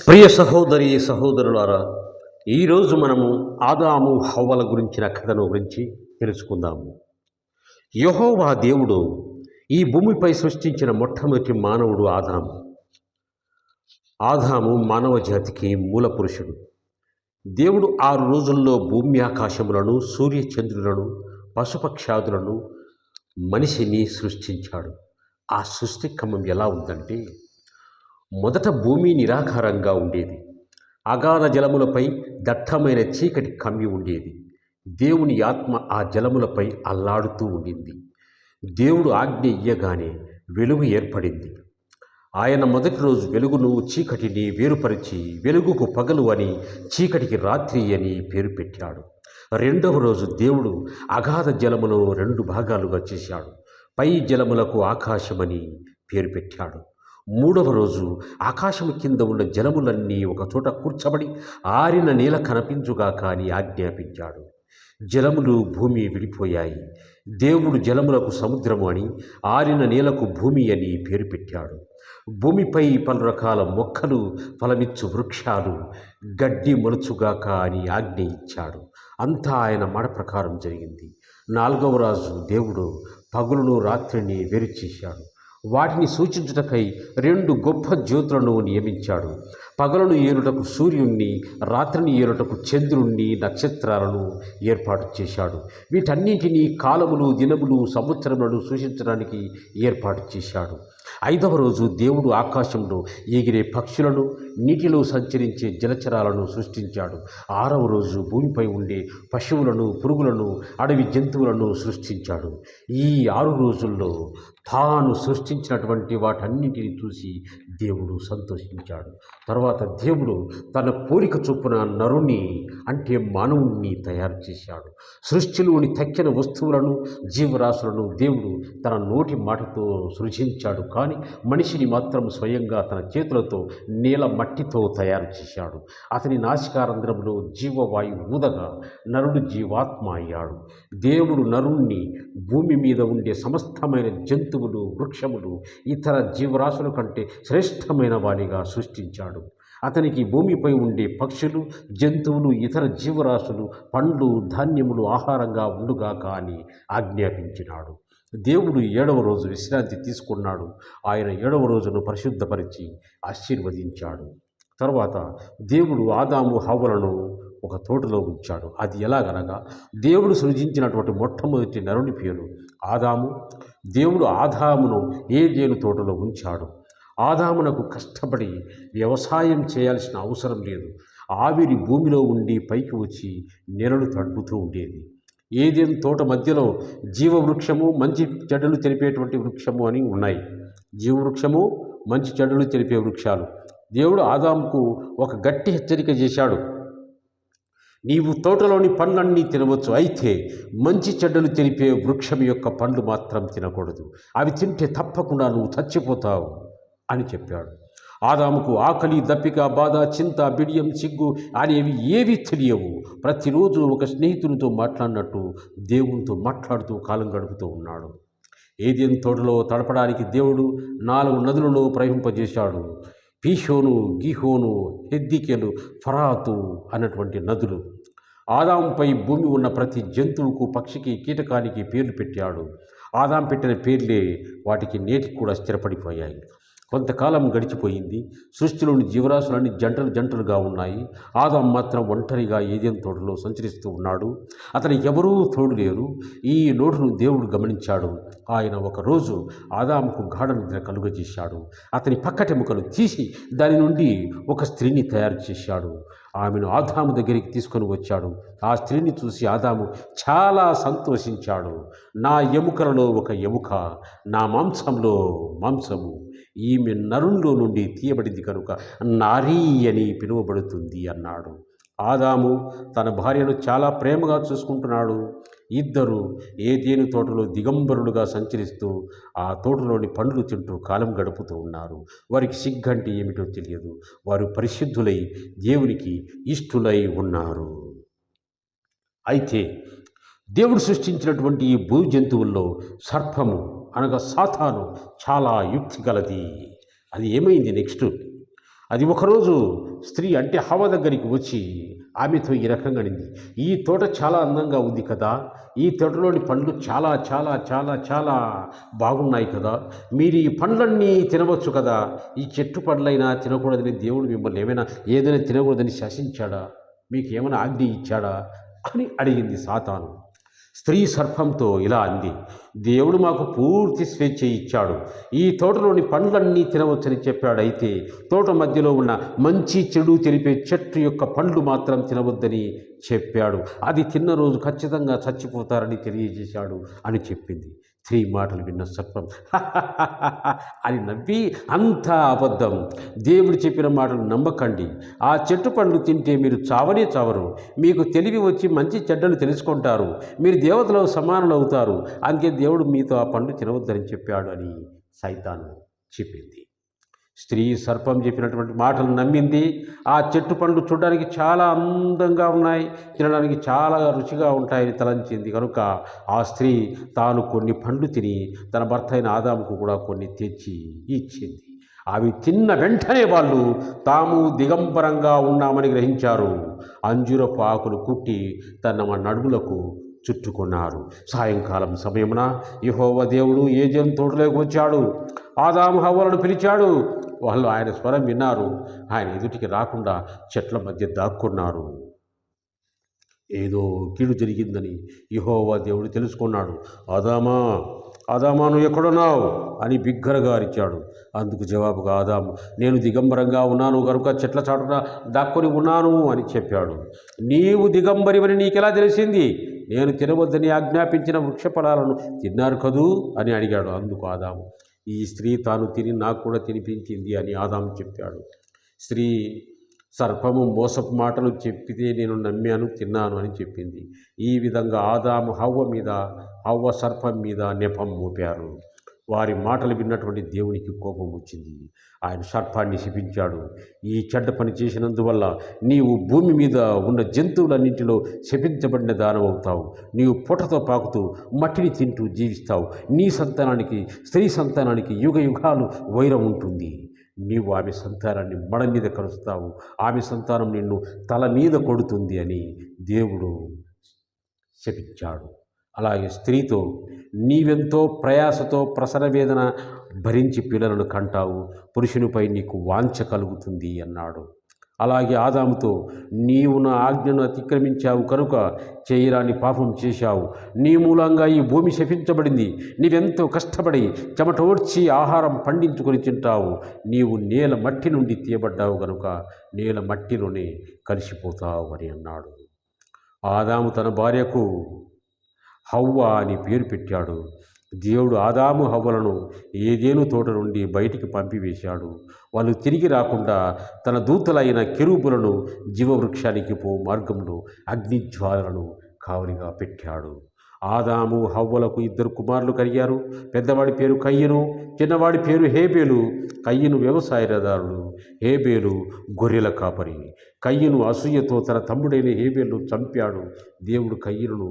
ప్రియ సహోదరి సహోదరులారా, ఈరోజు మనము ఆదాము హవ్వల గురించిన కథను గురించి తెలుసుకుందాము. యెహోవా దేవుడు ఈ భూమిపై సృష్టించిన మొట్టమొదటి మానవుడు ఆదాము. ఆదాము మానవ జాతికి మూల పురుషుడు. దేవుడు 6 రోజుల్లో భూమి ఆకాశములను, సూర్యచంద్రులను, పశుపక్షాదులను, మనిషిని సృష్టించాడు. ఆ సృష్టి క్రమం ఎలా ఉందంటే, మొదట భూమి నిరాకారంగా ఉండేది. అగాధ జలములపై దట్టమైన చీకటి కమ్మి ఉండేది. దేవుని ఆత్మ ఆ జలములపై అల్లాడుతూ ఉండింది. దేవుడు ఆజ్ఞ ఇయ్యగానే వెలుగు ఏర్పడింది. ఆయన మొదటి రోజు వెలుగును చీకటిని వేరుపరిచి వెలుగుకు పగలు అని, చీకటికి రాత్రి అని పేరు పెట్టాడు. రెండవ రోజు దేవుడు అగాధ జలమును 2 భాగాలుగా చేశాడు. పై జలములకు ఆకాశమని పేరు పెట్టాడు. మూడవ రోజు ఆకాశము కింద ఉన్న జలములన్నీ ఒకచోట కూర్చబడి ఆరిన నేల కనిపించుగాక అని ఆజ్ఞాపించాడు. జలములు భూమి విడిపోయాయి. దేవుడు జలములకు సముద్రము అని, ఆరిన నేలకు భూమి అని పేరు పెట్టాడు. భూమిపై పలు రకాల మొక్కలు, ఫలమిచ్చు వృక్షాలు, గడ్డి మొలుచుగాక అని ఆజ్ఞ ఇచ్చాడు. అంతా ఆయన మాట ప్రకారం జరిగింది. 4వ రోజు దేవుడు పగులును రాత్రిని వేరు చేశాడు. వాటిని సూచించుటకై 2 గొప్ప జ్యోతులను నియమించాడు. పగలను ఏలుటకు సూర్యుణ్ణి, రాత్రిని ఏలుటకు చంద్రుణ్ణి, నక్షత్రాలను ఏర్పాటు చేశాడు. వీటన్నింటినీ కాలములు, దినములు, సంవత్సరములను సూచించడానికి ఏర్పాటు చేశాడు. 5వ రోజు దేవుడు ఆకాశంలో ఎగిరే పక్షులను, నీటిలో సంచరించే జలచరాలను సృష్టించాడు. 6వ రోజు భూమిపై ఉండే పశువులను, పురుగులను, అడవి జంతువులను సృష్టించాడు. ఈ 6 రోజుల్లో తాను సృష్టించినటువంటి వాటన్నింటిని చూసి దేవుడు సంతోషించాడు. తర్వాత దేవుడు తన పోలిక చొప్పున నరుని, అంటే మానవుణ్ణి తయారు చేశాడు. సృష్టిలోని తక్కిన వస్తువులను, జీవరాశులను దేవుడు తన నోటి మాటతో సృజించాడు. కానీ మనిషిని మాత్రం స్వయంగా తన చేతులతో నేల మట్టితో తయారు చేశాడు. అతని నాసికారంధ్రంలో జీవవాయువు ఊదగా నరుడు జీవాత్మ అయ్యాడు. దేవుడు నరుణ్ణి భూమి మీద ఉండే సమస్తమైన జంతువులు, వృక్షములు, ఇతర జీవరాశుల కంటే శ్రేష్టమైన వానిగా సృష్టించాడు. అతనికి భూమిపై ఉండే పక్షులు, జంతువులు, ఇతర జీవరాశులు, పండ్లు, ధాన్యములు ఆహారంగా ఉండుగాక అని ఆజ్ఞాపించినాడు. దేవుడు 7వ రోజు విశ్రాంతి తీసుకున్నాడు. ఆయన 7వ రోజును పరిశుద్ధపరిచి ఆశీర్వదించాడు. తర్వాత దేవుడు ఆదాము హవ్వలను ఒక తోటలో ఉంచాడు. అది ఎలాగనగా, దేవుడు సృజించినటువంటి మొట్టమొదటి నరుని పేరు ఆదాము. దేవుడు ఆదామును ఏదెను తోటలో ఉంచాడు. ఆదామునకు కష్టపడి వ్యవసాయం చేయాల్సిన అవసరం లేదు. ఆవిరి భూమిలో ఉండి పైకి వచ్చి నెరలు తడుపుతూ ఉండేది. ఏదెను తోట మధ్యలో జీవవృక్షము, మంచి చెడులు తెలిపేటువంటి వృక్షము అని ఉన్నాయి. జీవవృక్షము, మంచి చెడులు తెలిపే వృక్షాలు. దేవుడు ఆదాముకు ఒక గట్టి హెచ్చరిక చేశాడు. నీవు తోటలోని పండ్లన్నీ తినవచ్చు, అయితే మంచి చెడ్డలు తెలిపే వృక్షం యొక్క పండ్లు మాత్రం తినకూడదు. అవి తింటే తప్పకుండా నువ్వు చచ్చిపోతావు అని చెప్పాడు. ఆదాముకు ఆకలి, దప్పిక, బాధ, చింత, బిడియం, సిగ్గు అనేవి ఏవి తెలియవు. ప్రతిరోజు ఒక స్నేహితునితో మాట్లాడినట్టు దేవునితో మాట్లాడుతూ కాలం గడుపుతూ ఉన్నాడు. ఏదెను తోటలో తడపడానికి దేవుడు 4 నదులను ప్రవహింపజేశాడు. పీషోను, గీహోను, హెద్దికెలు, ఫరాతు అన్నటువంటి నదులు. ఆదాంపై భూమి ఉన్న ప్రతి జంతువుకు, పక్షికి, కీటకానికి పేర్లు పెట్టాడు. ఆదాం పెట్టిన పేర్లే వాటికి నేటికి కూడా స్థిరపడిపోయాయి. కొంతకాలం గడిచిపోయింది. సృష్టిలోని జీవరాశులన్నీ జంటలు జంటలుగా ఉన్నాయి. ఆదాం మాత్రం ఒంటరిగా ఏదెను తోటలో సంచరిస్తూ ఉన్నాడు. అతనికి ఎవరూ తోడు లేరు. ఈ లోటును దేవుడు గమనించాడు. ఆయన ఒకరోజు ఆదాముకు గాఢ నిద్ర కలుగజేశాడు. అతని పక్కటెముకలు తీసి దాని నుండి ఒక స్త్రీని తయారు చేశాడు. ఆమెను ఆదాము దగ్గరికి తీసుకొని వచ్చాడు. ఆ స్త్రీని చూసి ఆదాము చాలా సంతోషించాడు. నా ఎముకలలో ఒక ఎముక, నా మాంసంలో మాంసము. ఈమె నరుల్లో నుండి తీయబడింది కనుక నారీ అని పిలువబడుతుంది అన్నాడు. ఆదాము తన భార్యను చాలా ప్రేమగా చూసుకుంటున్నాడు. ఇద్దరు ఏదెను తోటలో దిగంబరులుగా సంచరిస్తూ ఆ తోటలోని పండ్లు తింటూ కాలం గడుపుతూ ఉన్నారు. వారికి సిగ్గంటే ఏమిటో తెలియదు. వారు పరిశుద్ధులై దేవునికి ఇష్టులై ఉన్నారు. అయితే దేవుడు సృష్టించినటువంటి ఈ భూ జంతువుల్లో సర్పము అనగా సాతాను చాలా యుక్తి గలది. అది ఏమైంది నెక్స్ట్? అది ఒకరోజు స్త్రీ అంటే హవ్వ దగ్గరికి వచ్చి ఆమెతో ఈ రకంగా అనింది, ఈ తోట చాలా అందంగా ఉంది కదా, ఈ తోటలోని పండ్లు చాలా చాలా చాలా చాలా బాగున్నాయి కదా, మీరు ఈ పండ్లన్నీ తినవచ్చు కదా, ఈ చెట్టు పండ్లైనా తినకూడదని దేవుడు మిమ్మల్ని ఏదైనా తినకూడదని శాసించాడా, మీకు ఏమైనా ఆజ్ఞ ఇచ్చాడా అని అడిగింది సాతాను. స్త్రీ సర్పంతో ఇలా అంది, దేవుడు మాకు పూర్తి స్వేచ్ఛ ఇచ్చాడు, ఈ తోటలోని పండ్లన్నీ తినవచ్చని చెప్పాడు. అయితే తోట మధ్యలో ఉన్న మంచి చెడు తెలిపే చెట్టు యొక్క పండ్లు మాత్రం తినవద్దని చెప్పాడు, అది తిన్న రోజు ఖచ్చితంగా చచ్చిపోతారని తెలియజేశాడు అని చెప్పింది. స్త్రీ మాటలు విన్న సర్పం అని నవ్వి, అంతా అబద్ధం, దేవుడు చెప్పిన మాటలు నమ్మకండి, ఆ చెట్టు పండ్లు తింటే మీరు చావనే చావరు, మీకు తెలివి వచ్చి మంచి చెడ్డలు తెలుసుకుంటారు, మీరు దేవతలో సమానులు అవుతారు, అందుకే దేవుడు మీతో ఆ పండు తినవద్దని చెప్పాడు అని సైతాను చెప్పింది. స్త్రీ సర్పం చెప్పినటువంటి మాటలు నమ్మింది. ఆ చెట్టు పండ్లు చూడడానికి చాలా అందంగా ఉన్నాయి, తినడానికి చాలా రుచిగా ఉంటాయని తలంచింది. కనుక ఆ స్త్రీ తాను కొన్ని పండ్లు తిని తన భర్త అయిన ఆదాముకు కూడా కొన్ని తెచ్చి ఇచ్చింది. అవి తిన్న వెంటనే వాళ్ళు తాము దిగంబరంగా ఉన్నామని గ్రహించారు. అంజూరపు ఆకులు కుట్టి తన నడుములకు చుట్టుకున్నారు. సాయంకాలం సమయమున యెహోవా దేవుడు ఏదెను తోటలోకి వచ్చాడు. ఆదాము హవ్వలను పిలిచాడు. వాళ్ళు ఆయన స్వరం విన్నారు. ఆయన ఎదుటికి రాకుండా చెట్ల మధ్య దాక్కున్నారు. ఏదో కీడు జరిగిందని యెహోవా దేవుడు తెలుసుకున్నాడు. ఆదామా, ఆదామా, నువ్వు ఎక్కడున్నావు అని బిగ్గరగా అరిచాడు. అందుకు జవాబుగా ఆదాము, నేను దిగంబరంగా ఉన్నాను కనుక చెట్ల చాటున దాక్కొని ఉన్నాను అని చెప్పాడు. నీవు దిగంబరివని నీకెలా తెలిసింది? నేను తినవద్దని ఆజ్ఞాపించిన వృక్షఫలాలను తిన్నారు కదూ అని అడిగాడు. అందుకు ఆదాము, ఈ స్త్రీ తాను తిని నాకు కూడా తినిపించింది అని ఆదాము చెప్పాడు. స్త్రీ సర్పము మోసపు మాటలు చెప్పితే నేను నమ్మాను, తిన్నాను అని చెప్పింది. ఈ విధంగా ఆదాము హవ్వ సర్పం మీద నెపం మోపారు. వారి మాటలు విన్నటువంటి దేవునికి కోపం వచ్చింది. ఆయన సర్పాన్ని శపించాడు. ఈ చెడ్డ పని చేసినందువల్ల నీవు భూమి మీద ఉన్న జంతువులన్నింటిలో శపించబడిన దానమవుతావు. నీవు పొట్టతో పాకుతూ మట్టిని తింటూ జీవిస్తావు. నీ సంతానానికి, స్త్రీ సంతానానికి యుగ యుగాలు వైరం ఉంటుంది. నీవు ఆమె సంతానాన్ని మడ మీద కరుస్తావు, ఆమె సంతానం నిన్ను తల మీద కొడుతుంది అని దేవుడు శపించాడు. అలాగే స్త్రీతో, నీవెంతో ప్రయాసతో ప్రసవ వేదన భరించి పిల్లలను కంటావు, పురుషునిపై నీకు వాంఛ కలుగుతుంది అన్నాడు. అలాగే ఆదాముతో, నీవు నా ఆజ్ఞను అతిక్రమించావు కనుక చేయరాని పాపం చేశావు, నీ మూలంగా ఈ భూమి శపించబడింది, నీవెంతో కష్టపడి చెమటోడ్చి ఆహారం పండించుకొని తింటావు, నీవు నేల మట్టి నుండి తీయబడ్డావు కనుక నేల మట్టిలోనే కలిసిపోతావు అని అన్నాడు. ఆదాము తన భార్యకు హవ్వ అని పేరు పెట్టాడు. దేవుడు ఆదాము హవ్వలను ఏదేను తోట నుండి బయటికి పంపివేశాడు. వాళ్ళు తిరిగి రాకుండా తన దూతలైన కెరూబులను జీవవృక్షానికి పో మార్గంలో అగ్నిజ్వాలను కావలిగా పెట్టాడు. ఆదాము హవ్వలకు 2 కుమారులు కలిగారు. పెద్దవాడి పేరు కయ్యను, చిన్నవాడి పేరు హేబేలు. కయ్యను వ్యవసాయదారుడు, హేబేలు గొర్రెల కాపరి. కయ్యను అసూయతో తన తమ్ముడైన హేబేలును చంపాడు. దేవుడు కయ్యను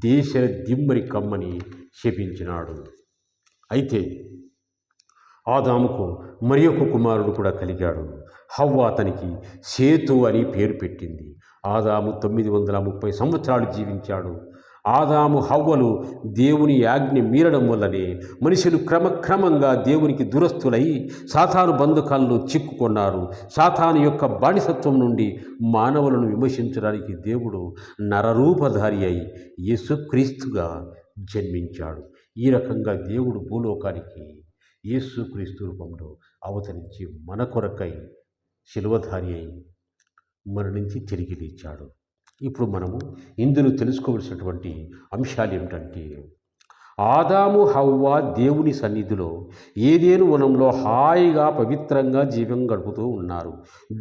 దేశ దిమ్మరి కమ్మని శపించినాడు. అయితే ఆదాముకు మరి ఒక కుమారుడు కూడా కలిగాడు. హవ్వ అతనికి సేతు అని పేరు పెట్టింది. ఆదాము 930 సంవత్సరాలు జీవించాడు. ఆదాము హవ్వలు దేవుని ఆజ్ఞ మీరడం వల్లనే మనుషులు క్రమక్రమంగా దేవునికి దురస్తులై సాతాను బంధకాల్లో చిక్కుకున్నారు. సాతాను యొక్క బానిసత్వం నుండి మానవులను విమర్శించడానికి దేవుడు నరరూపధారి అయి యేసుక్రీస్తుగా జన్మించాడు. ఈ రకంగా దేవుడు భూలోకానికి యేసుక్రీస్తు రూపంలో అవతరించి మన కొరకై శిలువధారి అయి మరణించి తిరిగి లేచాడు. ఇప్పుడు మనము ఇందులో తెలుసుకోవలసినటువంటి అంశాలు ఏమిటంటే, ఆదాము హవ్వ దేవుని సన్నిధిలో ఏదేను వనంలో హాయిగా పవిత్రంగా జీవం గడుపుతూ ఉన్నారు.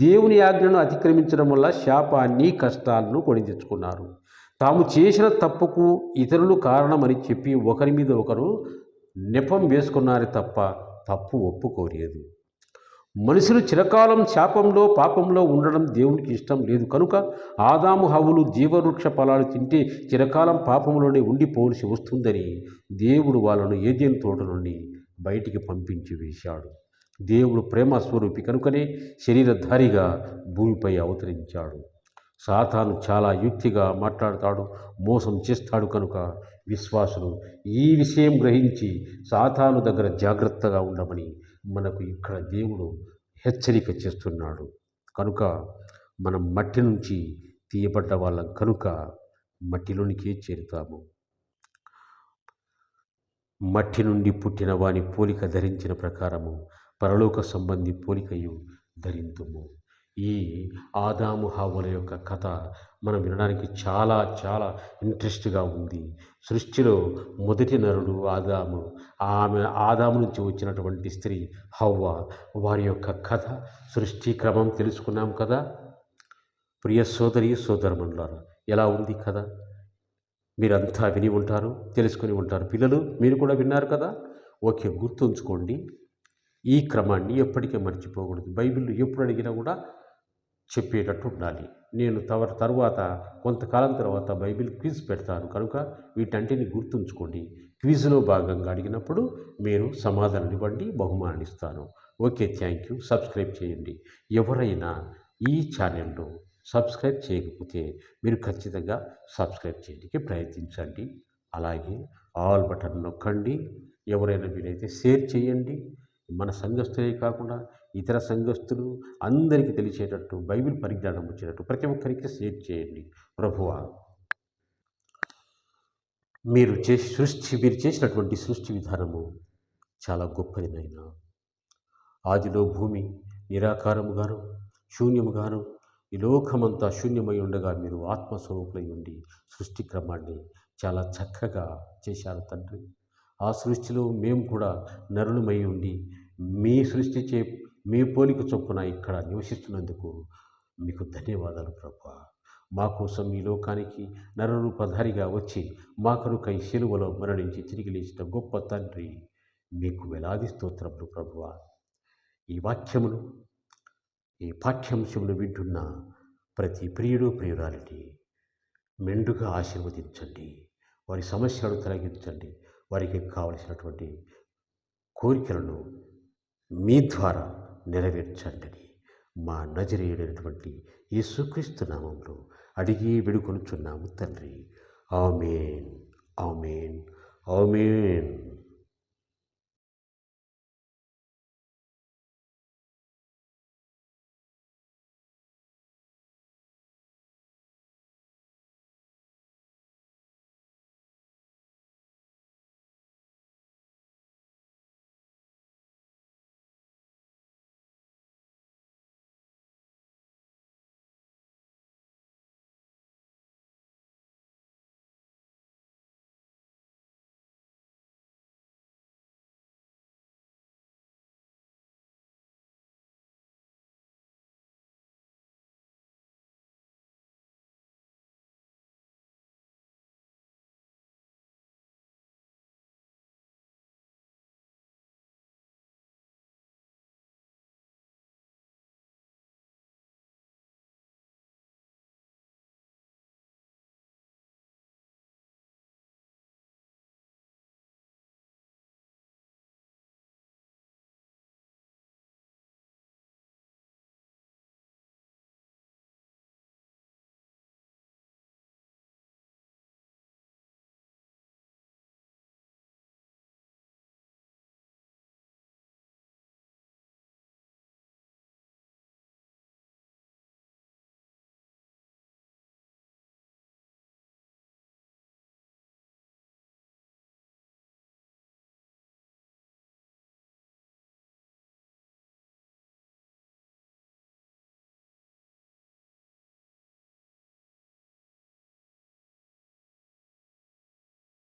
దేవుని ఆజ్ఞను అతిక్రమించడం వల్ల శాపాన్ని, కష్టాలను కొని తెచ్చుకున్నారు. తాము చేసిన తప్పుకు ఇతరులు కారణమని చెప్పి ఒకరి మీద ఒకరు నెపం వేసుకున్నారే తప్ప తప్పు ఒప్పుకోలేదు. మనుషులు చిరకాలం శాపంలో, పాపంలో ఉండడం దేవునికి ఇష్టం లేదు. కనుక ఆదాము హవ్వలు జీవవృక్ష ఫలాలు తింటే చిరకాలం పాపంలోనే ఉండిపోవలసి వస్తుందని దేవుడు వాళ్ళను ఏదెను తోట నుండి బయటికి పంపించి వేశాడు. దేవుడు ప్రేమ స్వరూపి కనుకనే శరీరధారిగా భూమిపై అవతరించాడు. సాతాను చాలా యుక్తిగా మాట్లాడతాడు, మోసం చేస్తాడు. కనుక విశ్వాసులు ఈ విషయం గ్రహించి సాతాను దగ్గర జాగ్రత్తగా ఉండమని మనకు ఇక్కడ దేవుడు హెచ్చరిక చేస్తున్నాడు. కనుక మనం మట్టి నుంచి తీయబడ్డ వాళ్ళం కనుక మట్టిలోనికే చేరుతాము. మట్టి నుండి పుట్టిన వాని పోలిక ధరించిన ప్రకారము పరలోక సంబంధి పోలికయు ధరింతుము. ఈ ఆదాము హవ్వల యొక్క కథ మనం వినడానికి చాలా చాలా ఇంట్రెస్ట్గా ఉంది. సృష్టిలో మొదటి నరుడు ఆదాము, ఆదాము నుంచి వచ్చినటువంటి స్త్రీ హవ్వ, వారి యొక్క కథ సృష్టి క్రమం తెలుసుకున్నాం కదా. ప్రియ సోదరి సోదరమణులారా, ఎలా ఉంది కథ? మీరంతా విని ఉంటారు, తెలుసుకుని ఉంటారు. పిల్లలు మీరు కూడా విన్నారు కదా. ఓకే, గుర్తుంచుకోండి. ఈ క్రమాన్ని ఎప్పటికీ మర్చిపోకూడదు. బైబిల్ ఎప్పుడు అడిగినా కూడా చెప్పేటట్టు ఉండాలి. నేను తర్వాత కొంతకాలం తర్వాత బైబిల్ క్విజ్ పెడతాను కనుక వీటంటిని గుర్తుంచుకోండి. క్విజ్లో భాగంగా అడిగినప్పుడు మీరు సమాధానం ఇవ్వండి, బహుమానం ఇస్తాను. Okay, thank you. సబ్స్క్రైబ్ చేయండి. ఎవరైనా ఈ ఛానల్లో సబ్స్క్రైబ్ చేయకపోతే మీరు ఖచ్చితంగా సబ్స్క్రైబ్ చేయడానికి ప్రయత్నించండి. అలాగే ఆల్ బటన్ నొక్కండి. ఎవరైనా వీలైతే షేర్ చేయండి. మన సంఘస్థులే కాకుండా ఇతర సంఘస్థులు అందరికీ తెలిసేటట్టు, బైబిల్ పరిజ్ఞానం వచ్చేటట్టు ప్రతి ఒక్కరికి షేర్ చేయండి. ప్రభువా, మీరు చేసినటువంటి సృష్టి విధానము చాలా గొప్పది నాయనా. ఆదిలో భూమి నిరాకారముగాను శూన్యముగాను ఈ లోకమంతా శూన్యమై ఉండగా మీరు ఆత్మస్వరూపులై ఉండి సృష్టి క్రమాన్ని చాలా చక్కగా చేశారు తండ్రి. ఆ సృష్టిలో మేము కూడా నరులమై ఉండి మీ సృష్టిచే మీ పోలిక చొప్పున ఇక్కడ నివసిస్తున్నందుకు మీకు ధన్యవాదాలు ప్రభువా. మా కోసం ఈ లోకానికి నరరూపధారిగా వచ్చి మా కొరకై శిలువలో మరణించి తిరిగి లేచిన గొప్ప తండ్రి, మీకు వేలాది స్తోత్రములు ప్రభువా. ఈ వాక్యమును, ఈ పాఠ్యాంశమును వింటున్న ప్రతి ప్రియుడు ప్రియురాలిని మెండుగా ఆశీర్వదించండి. వారి సమస్యలను తొలగించండి. వారికి కావలసినటువంటి కోరికలను మీ ద్వారా నెరవేర్చండి. మా నజరేయుడైనటువంటి యేసుక్రీస్తు నామములో అడిగి వేడుకొనుచున్నాము తండ్రి. ఆమేన్, ఆమేన్, ఆమేన్.